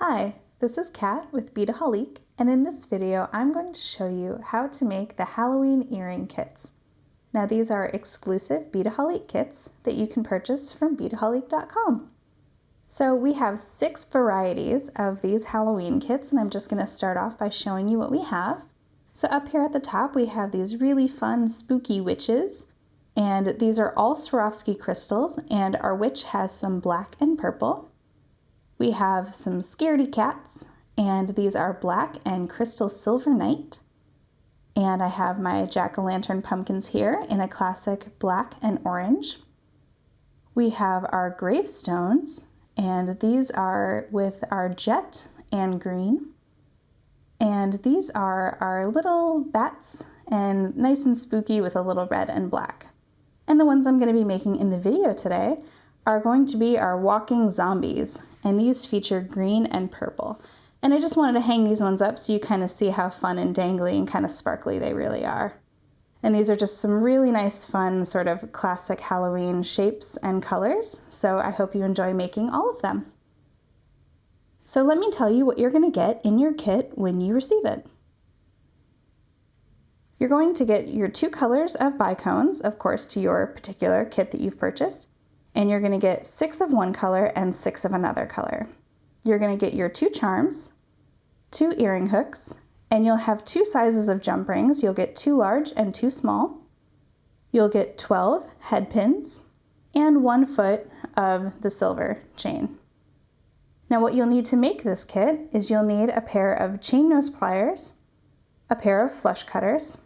Hi, this is Kat with Beadaholique, and in this video I'm going to show you how to make the Halloween earring kits. Now these are exclusive Beadaholique kits that you can purchase from beadaholique.com. So we have 6 varieties of these Halloween kits, and I'm just going to start off by showing you what we have. So up here at the top we have these really fun spooky witches, and these are all Swarovski crystals, and our witch has some black and purple. We have some Scaredy Cats, and these are black and crystal silver night. And I have my jack-o'-lantern pumpkins here in a classic black and orange. We have our gravestones, and these are with our jet and green. And these are our little bats, and nice and spooky with a little red and black. And the ones I'm going to be making in the video today are going to be our walking zombies, and these feature green and purple. And I just wanted to hang these ones up so you kind of see how fun and dangly and kind of sparkly they really are. And these are just some really nice, fun, sort of classic Halloween shapes and colors, so I hope you enjoy making all of them. So let me tell you what you're going to get in your kit when you receive it. You're going to get your 2 colors of bicones, of course, to your particular kit that you've purchased. And you're going to get 6 of one color and 6 of another color. You're going to get your 2 charms, 2 earring hooks, and you'll have 2 sizes of jump rings. You'll get 2 large and 2 small. You'll get 12 head pins and 1 foot of the silver chain. Now what you'll need to make this kit is you'll need a pair of chain nose pliers, a pair of flush cutters,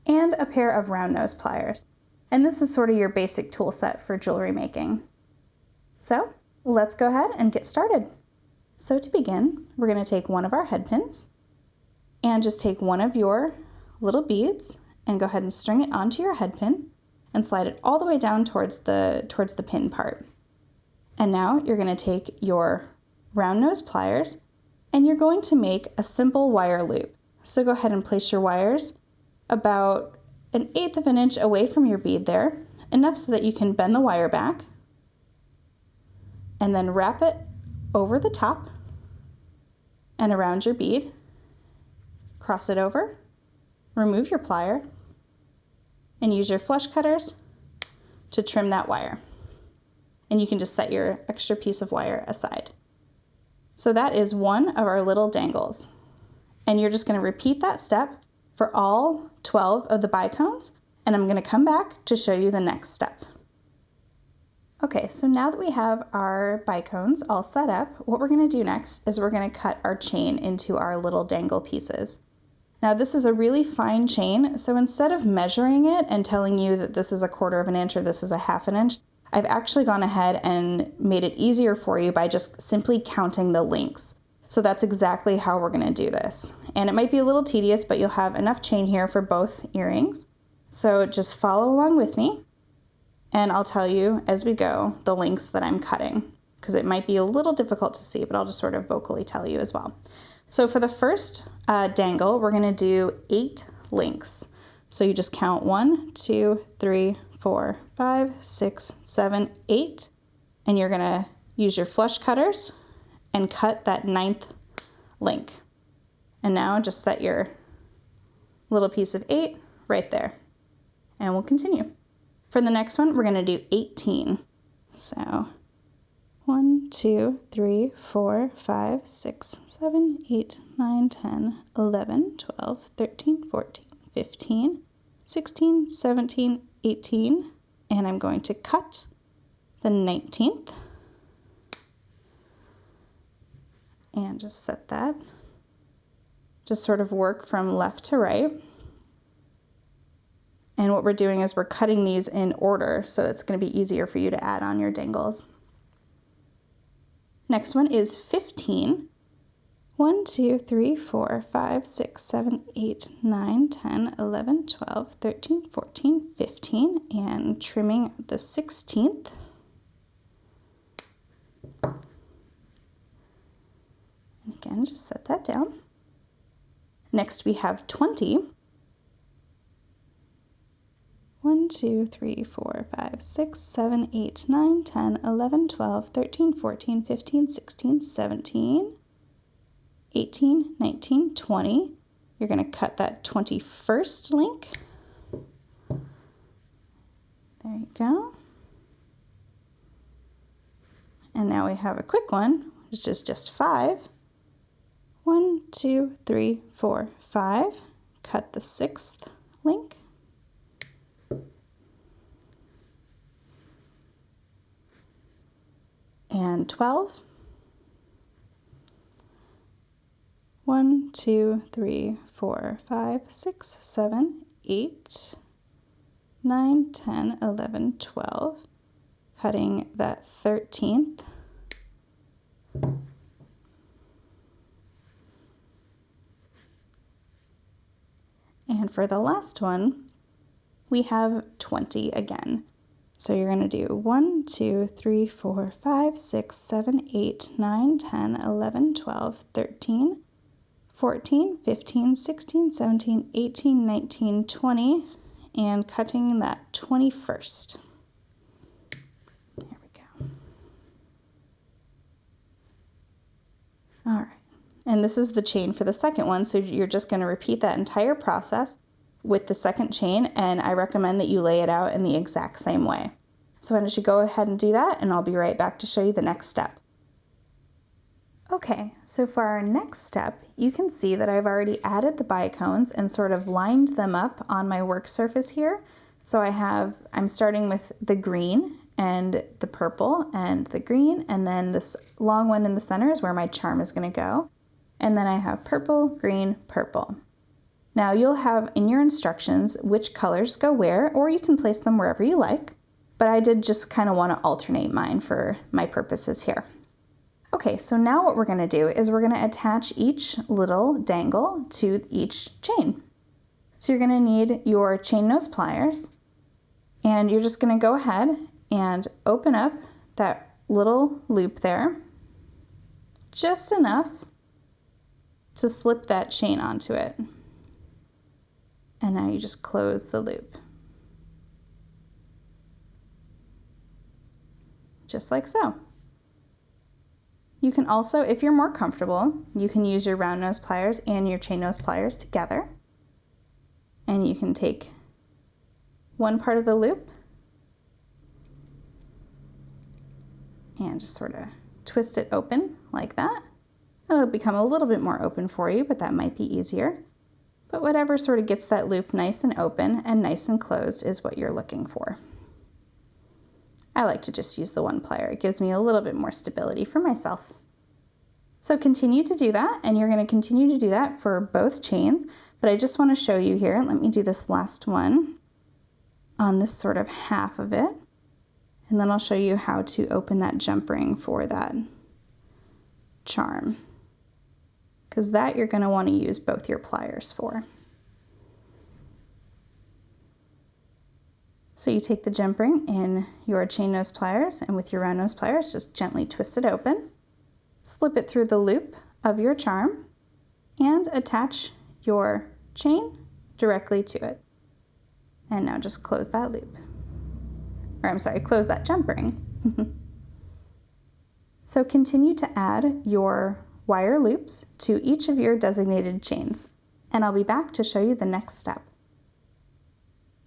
and a pair of round nose pliers. And this is sort of your basic tool set for jewelry making. So let's go ahead and get started. So to begin, we're going to take one of our head pins and just take one of your little beads and go ahead and string it onto your head pin and slide it all the way down towards the pin part. And now you're going to take your round nose pliers and you're going to make a simple wire loop. So go ahead and place your wires about 1/8 of an inch away from your bead there, enough so that you can bend the wire back, and then wrap it over the top and around your bead, cross it over, remove your plier, and use your flush cutters to trim that wire. And you can just set your extra piece of wire aside. So that is one of our little dangles. And you're just going to repeat that step for all 12 of the bicones, and I'm going to come back to show you the next step. Okay, so now that we have our bicones all set up, what we're going to do next is we're going to cut our chain into our little dangle pieces. Now this is a really fine chain, so instead of measuring it and telling you that this is 1/4 of an inch or this is 1/2 an inch, I've actually gone ahead and made it easier for you by just simply counting the links. So that's exactly how we're going to do this. And it might be a little tedious, but you'll have enough chain here for both earrings. So just follow along with me, and I'll tell you as we go the links that I'm cutting, because it might be a little difficult to see, but I'll just sort of vocally tell you as well. So for the first dangle, we're going to do 8 links. So you just count 1, 2, 3, 4, 5, 6, 7, 8, and you're going to use your flush cutters and cut that 9th link. And now just set your little piece of 8 right there. And we'll continue. For the next one, we're going to do 18. So 1, 2, 3, 4, 5, 6, 7, 8, 9, 10, 11, 12, 13, 14, 15, 16, 17, 18. And I'm going to cut the 19th. And just set that. Just sort of work from left to right. And what we're doing is we're cutting these in order, so it's going to be easier for you to add on your dangles. Next one is 15. 1, 2, 3, 4, 5, 6, 7, 8, 9, 10, 11, 12, 13, 14, 15, and trimming the 16th. Again, just set that down. Next we have 20. 1, 2, 3, 4, 5, 6, 7, 8, 9, 10, 11, 12, 13, 14, 15, 16, 17. 18, 19, 20. You're going to cut that 21st link. There you go. And now we have a quick one, which is just 5. 1, 2, 3, 4, 5. Cut the 6th link. And 12. 1, 2, 3, 4, 5, 6, 7, 8, 9, 10, 11, 12. Cutting that 13th. And for the last one, we have 20 again. So you're going to do 1, 2, 3, 4, 5, 6, 7, 8, 9, 10, 11, 12, 13, 14, 15, 16, 17, 18, 19, 20, and cutting that 21st. There we go. All right. And this is the chain for the second one, so you're just going to repeat that entire process with the second chain, and I recommend that you lay it out in the exact same way. So why don't you go ahead and do that, and I'll be right back to show you the next step. Okay, so for our next step, you can see that I've already added the bicones and sort of lined them up on my work surface here. So I'm starting with the green and the purple and the green, and then this long one in the center is where my charm is going to go. And then I have purple, green, purple. Now you'll have in your instructions which colors go where, or you can place them wherever you like, but I did just kind of want to alternate mine for my purposes here. Okay, so now what we're going to do is we're going to attach each little dangle to each chain. So you're going to need your chain nose pliers, and you're just going to go ahead and open up that little loop there, just enough to slip that chain onto it. And now you just close the loop. Just like so. You can also, if you're more comfortable, you can use your round nose pliers and your chain nose pliers together. And you can take one part of the loop and just sort of twist it open like that. It'll become a little bit more open for you, but that might be easier. But whatever sort of gets that loop nice and open and nice and closed is what you're looking for. I like to just use the one plier. It gives me a little bit more stability for myself. So continue to do that, and you're going to continue to do that for both chains, but I just want to show you here. Let me do this last one on this sort of half of it, and then I'll show you how to open that jump ring for that charm, because that you're going to want to use both your pliers for. So you take the jump ring in your chain nose pliers, and with your round nose pliers, just gently twist it open, slip it through the loop of your charm, and attach your chain directly to it. And now just close that loop. Or I'm sorry, close that jump ring. So continue to add your wire loops to each of your designated chains, and I'll be back to show you the next step.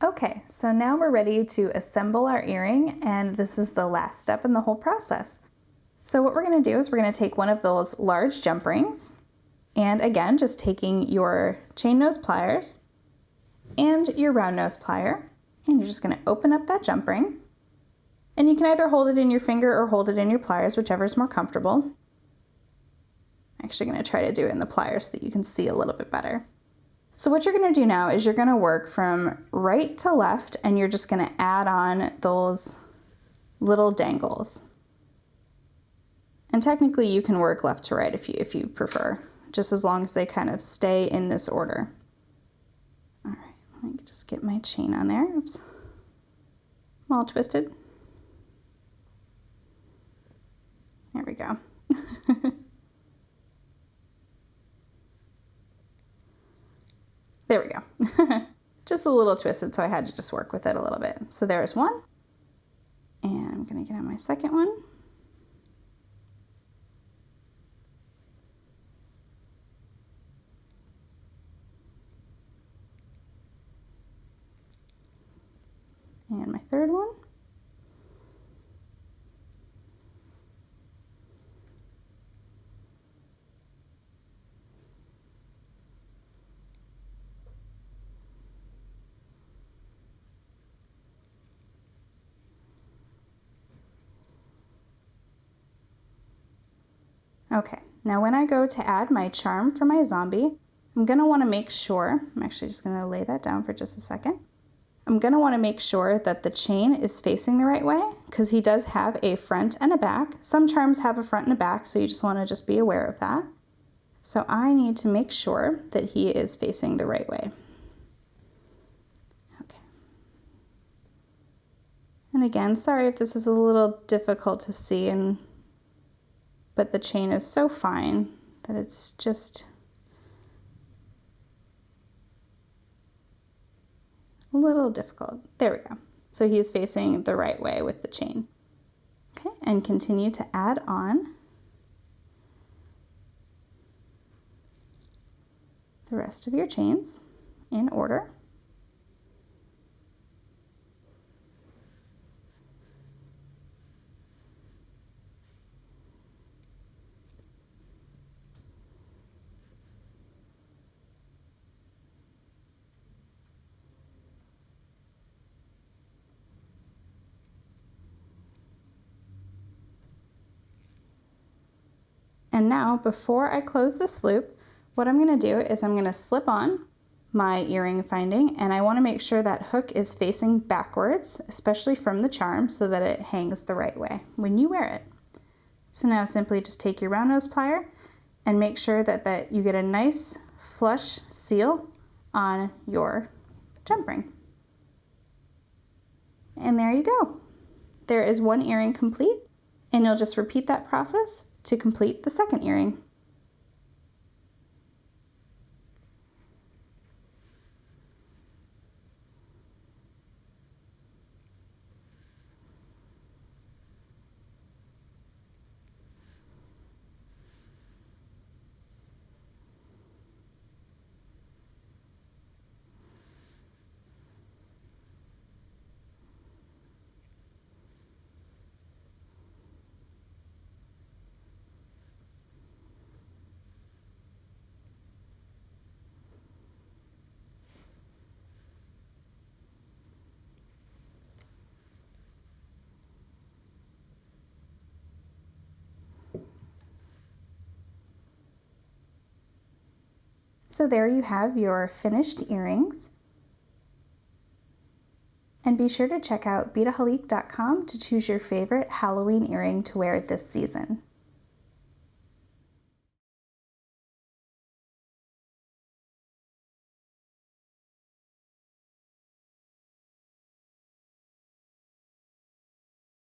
Okay, so now we're ready to assemble our earring, and this is the last step in the whole process. So what we're going to do is we're going to take one of those large jump rings, and again, just taking your chain nose pliers and your round nose plier, and you're just going to open up that jump ring. And you can either hold it in your finger or hold it in your pliers, whichever is more comfortable. I'm actually going to try to do it in the pliers so that you can see a little bit better. So what you're going to do now is you're going to work from right to left, and you're just going to add on those little dangles. And technically you can work left to right if you prefer, just as long as they kind of stay in this order. All right, let me just get my chain on there. Oops. I'm all twisted. There we go. There we go. Just a little twisted, so I had to just work with it a little bit. So there's one. And I'm going to get on my second one. And my third one. Okay, now when I go to add my charm for my zombie, I'm going to want to make sure, I'm actually just going to lay that down for just a second. I'm going to want to make sure that the chain is facing the right way because he does have a front and a back. Some charms have a front and a back, so you just want to just be aware of that. So I need to make sure that he is facing the right way. Okay. And again, sorry if this is a little difficult to see, but the chain is so fine that it's just a little difficult. There we go. So he's facing the right way with the chain. Okay, and continue to add on the rest of your chains in order. And now, before I close this loop, what I'm going to do is I'm going to slip on my earring finding, and I want to make sure that hook is facing backwards, especially from the charm, so that it hangs the right way when you wear it. So now simply just take your round nose plier and make sure that you get a nice flush seal on your jump ring. And there you go. There is one earring complete, and you'll just repeat that process to complete the second earring. So there you have your finished earrings. And be sure to check out Beadaholique.com to choose your favorite Halloween earring to wear this season.